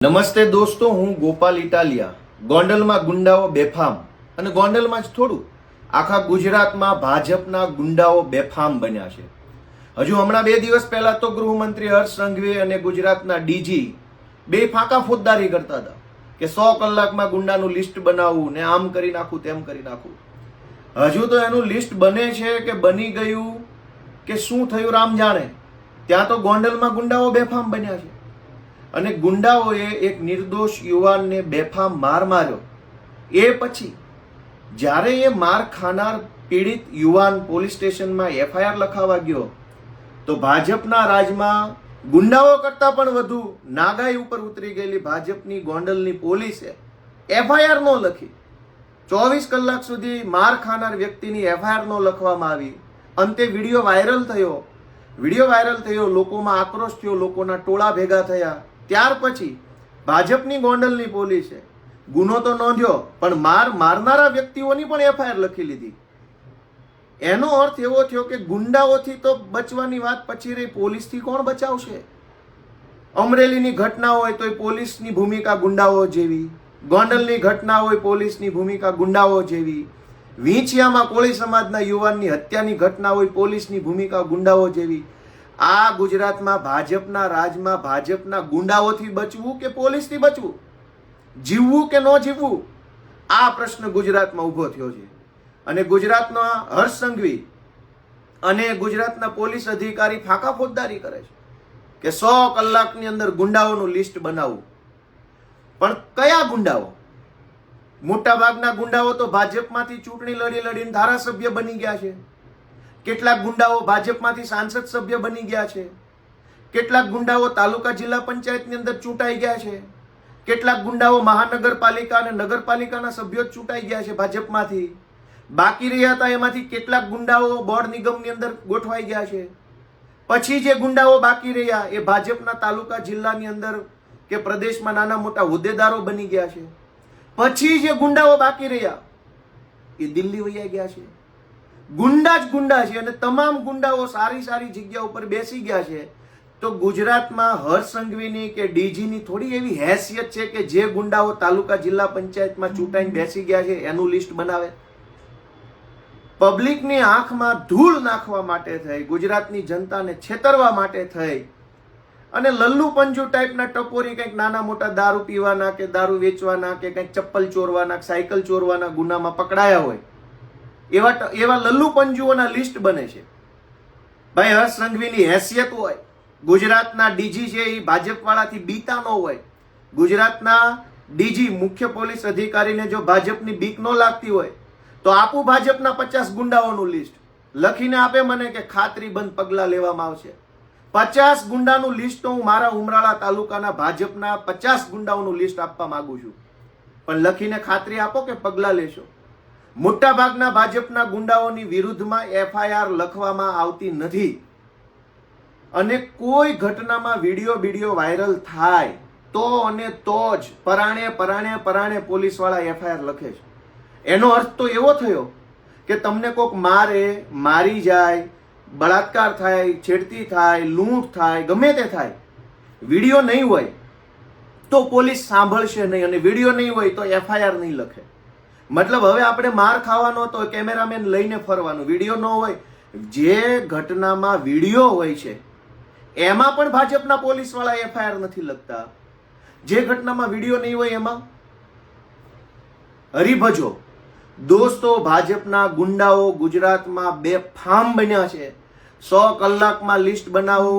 નમસ્તે દોસ્તો, હું ગોપાલ ઇટાલિયા. ગોંડલમાં ગુંડાઓ બેફામ, અને ગોંડલમાં જ થોડું, આખા ગુજરાતમાં ભાજપના ગુંડાઓ બેફામ બન્યા છે. હજુ હમણાં 2 દિવસ પહેલા તો ગૃહમંત્રી હર્ષ સંઘવી અને ગુજરાતના ડીજી બે ફાંકા ફોજદારી કરતા હતા કે 100 કલાકમાં ગુંડાનું લિસ્ટ બનાવવું ને આમ કરી નાખું તેમ કરી નાખું. હજુ તો એનું લિસ્ટ બને છે કે બની ગયું કે શું થયું રામ જાણે. ત્યાં તો ગોંડલમાં ગુંડાઓ બેફામ બન્યા છે. અને ગુંડાઓએ એક નિર્દોષ યુવાનને બેફામ માર માર્યો. એ પછી જ્યારે એ માર ખાનાર પીડિત યુવાન પોલીસ સ્ટેશનમાં એફઆઈઆર લખાવા ગયો તો ભાજપના રાજમાં ગુંડાઓ કરતાં પણ વધુ નાગાઈ ઉપર ઉતરી ગયેલી ભાજપની ગોંડલની પોલીસે એફઆઈઆર નો લખી. 24 કલાક સુધી માર ખાનાર વ્યક્તિની એફઆઈઆર નો લખવામાં આવી. અંતે વિડીયો વાયરલ થયો. લોકોમાં આક્રોશ થયો, લોકોના ટોળા ભેગા થયા. ત્યાર પછી ભાજપની ગોંડલની પોલીસે ગુનો તો નોંધ્યો, પણ મારનારા વ્યક્તિઓની પણ એફઆઈઆર લખી લીધી. એનો અર્થ એવો થયો કે ગુંડાઓથી તો બચવાની વાત પછી રહી, પોલીસથી કોણ બચાવશે? અમરેલીની ઘટના હોય તો પોલીસની ભૂમિકા ગુંડાઓ જેવી, ગોંડલની ઘટના હોય પોલીસની ભૂમિકા ગુંડાઓ જેવી, વીંછિયામાં કોળી સમાજના યુવાનની હત્યાની ઘટના હોય પોલીસની ભૂમિકા ગુંડાઓ જેવી. આ ગુજરાતમાં ભાજપના રાજમાં ભાજપના ગુંડાઓથી બચવું કે પોલીસથી બચવું, જીવવું કે ન જીવવું, આ પ્રશ્ન ગુજરાતમાં ઊભો થયો છે. અને ગુજરાતના હર્ષ સંઘવી અને ગુજરાતના પોલીસ અધિકારી ફાંકા ફોજદારી કરે છે કે 100 કલાકની અંદર ગુંડાઓનું લિસ્ટ બનાવવું. પણ કયા ગુંડાઓ? મોટા ભાગના ગુંડાઓ તો ભાજપમાંથી ચૂંટણી લડીને ધારાસભ્ય બની ગયા છે. કેટલાક ગુંડાઓ ભાજપમાંથી સાંસદ સભ્ય બની ગયા છે. કેટલાક ગુંડાઓ તાલુકા જિલ્લા પંચાયતની અંદર ચૂંટાઈ ગયા છે. કેટલાક ગુંડાઓ મહાનગરપાલિકા અને નગરપાલિકાના સભ્યો ચૂંટાઈ ગયા છે ભાજપમાંથી. બાકી રહ્યા હતા એમાંથી કેટલાક ગુંડાઓ બોર્ડ નિગમની અંદર ગોઠવાઈ ગયા છે. પછી જે ગુંડાઓ બાકી રહ્યા એ ભાજપના તાલુકા જિલ્લાની અંદર કે પ્રદેશમાં નાના મોટા હોદ્દેદારો બની ગયા છે. પછી જે ગુંડાઓ બાકી રહ્યા એ દિલ્હી વયા ગયા છે. ગુંડા જ ગુંડા છે અને તમામ ગુંડાઓ સારી જગ્યા ઉપર બેસી ગયા છે. તો ગુજરાતમાં હર્ષ સંઘવીની કે ડીજીની થોડી એવી હેસિયત છે કે જે ગુંડાઓ તાલુકા જિલ્લા પંચાયતમાં ચૂંટાઈને બેસી ગયા છે એનું લિસ્ટ બનાવે? પબ્લિકની આંખમાં ધૂળ નાખવા માટે થઈ, ગુજરાતની જનતાને છેતરવા માટે થઈ અને લલ્લુ પંજુ ટાઈપના ટપોરી કંઈક નાના મોટા દારૂ પીવાના કે દારૂ વેચવાના કે કંઈક ચપ્પલ ચોરવાના સાયકલ ચોરવાના ગુનામાં પકડાયા હોય એવા લલ્લુ પંજુઓના લિસ્ટ બને છે. ભાઈ હર્ષ સંઘવીની હેસિયત હોય, ગુજરાતના ડીજી છે એ ભાજપ વાળાથી બીતા ન હોય, ગુજરાતના ડીજી મુખ્ય પોલીસ અધિકારીને જો ભાજપની બીક ન લાગતી હોય તો આપું ભાજપના 50 ગુંડાઓનું લિસ્ટ લખીને આપે મને કે ખાતરીબંધ પગલા લેવામાં આવશે. 50 ગુંડાનું લિસ્ટ તો હું મારા ઉમરાળા તાલુકાના ભાજપના 50 ગુંડાઓનું લિસ્ટ આપવા માંગુ છું, પણ લખીને ખાતરી આપો કે પગલા લેશો. મોટા ભાગના ભાજપના ગુંડાઓની વિરુદ્ધમાં એફઆઈઆર લખવામાં આવતી નથી. અને કોઈ ઘટનામાં વિડીયો વાયરલ થાય તો અને તો જ પરાણે પોલીસ વાળા એફઆઈઆર લખે છે. એનો અર્થ તો એવો થયો કે તમને કોક મારે, મારી જાય, બળાત્કાર થાય, છેડતી થાય, લૂંટ થાય, ગમે તે થાય, વિડીયો નહીં હોય તો પોલીસ સાંભળશે નહીં, અને વિડીયો નહીં હોય તો એફઆઈઆર નહીં લખે. મતલબ હવે આપણે માર ખાવાનો તો કેમેરામેન લઈને ફરવાનું, વિડીયો ન હોય. જે ઘટનામાં વિડીયો હોય છે એમાં પણ ભાજપના પોલીસ વાળા એફઆઈઆર નથી લખતા. જે ઘટનામાં વિડીયો નહીં હોય એમાં હરિભજો. દોસ્તો, ભાજપના ગુંડાઓ ગુજરાતમાં બેફામ બન્યા છે. 100 કલાકમાં લિસ્ટ બનાવો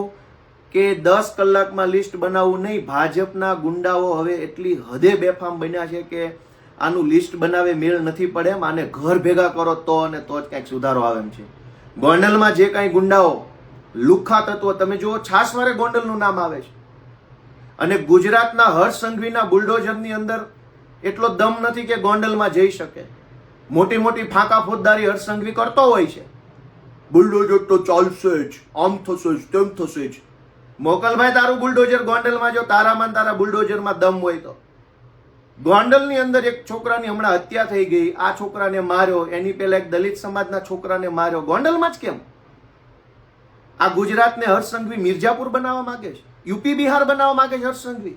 કે 10 કલાકમાં લિસ્ટ બનાવવું નહીં, ભાજપના ગુંડાઓ હવે એટલી હદે બેફામ બન્યા છે કે આનું લિસ્ટ બનાવે મેળ નથી પડે એમ. આને ઘર ભેગા કરો તો અને તો જ કંઈક સુધારો આવે એમ છે. ગોંડલમાં જે કાંઈ ગુંડાઓ લુખ્ખા તત્વો, તમે જુઓ છાસવારે ગોંડલનું નામ આવે છે. અને ગુજરાતના હર્ષ સંઘવીના બુલડોઝરની અંદર એટલો દમ નથી કે ગોંડલમાં જઈ શકે. મોટી ફાંકા ફોજદારી હર્ષ સંઘવી કરતો હોય છે. બુલડોઝર તો ચાલશે જ, આમ થશે જ, તેમ થશે જ. મોકલભાઈ તારું બુલડોઝર ગોંડલમાં, જો તારામાં તારા બુલડોઝરમાં દમ હોય તો. ગોંડલની અંદર એક છોકરાની હમણાં હત્યા થઈ ગઈ, આ છોકરાને માર્યો, એની પહેલા એક દલિત સમાજના છોકરાને માર્યો. ગોંડલમાં જ કેમ? આ ગુજરાતને હર્ષ સંઘવી મિર્જાપુર બનાવવા માંગે છે, યુપી બિહાર બનાવવા માંગે છે હર્ષ સંઘવી.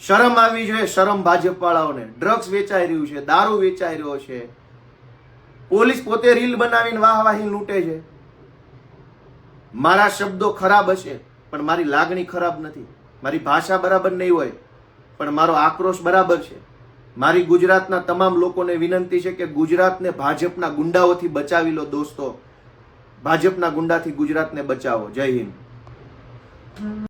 શરમ આવવી જોઈએ, શરમ ભાજપ વાળાઓને. ડ્રગ્સ વેચાઈ રહ્યું છે, દારૂ વેચાઈ રહ્યો છે, પોલીસ પોતે રીલ બનાવીને વાહવાહી લૂંટે છે. મારા શબ્દો ખરાબ હશે પણ મારી લાગણી ખરાબ નથી, મારી ભાષા બરાબર નહીં હોય પણ મારો આક્રોશ બરાબર છે. મારી ગુજરાતના તમામ લોકોને વિનંતી છે કે ગુજરાતને ભાજપના ગુંડાઓથી બચાવી લો દોસ્તો. ભાજપના ગુંડાથી ગુજરાતને બચાવો. જય હિન્દ.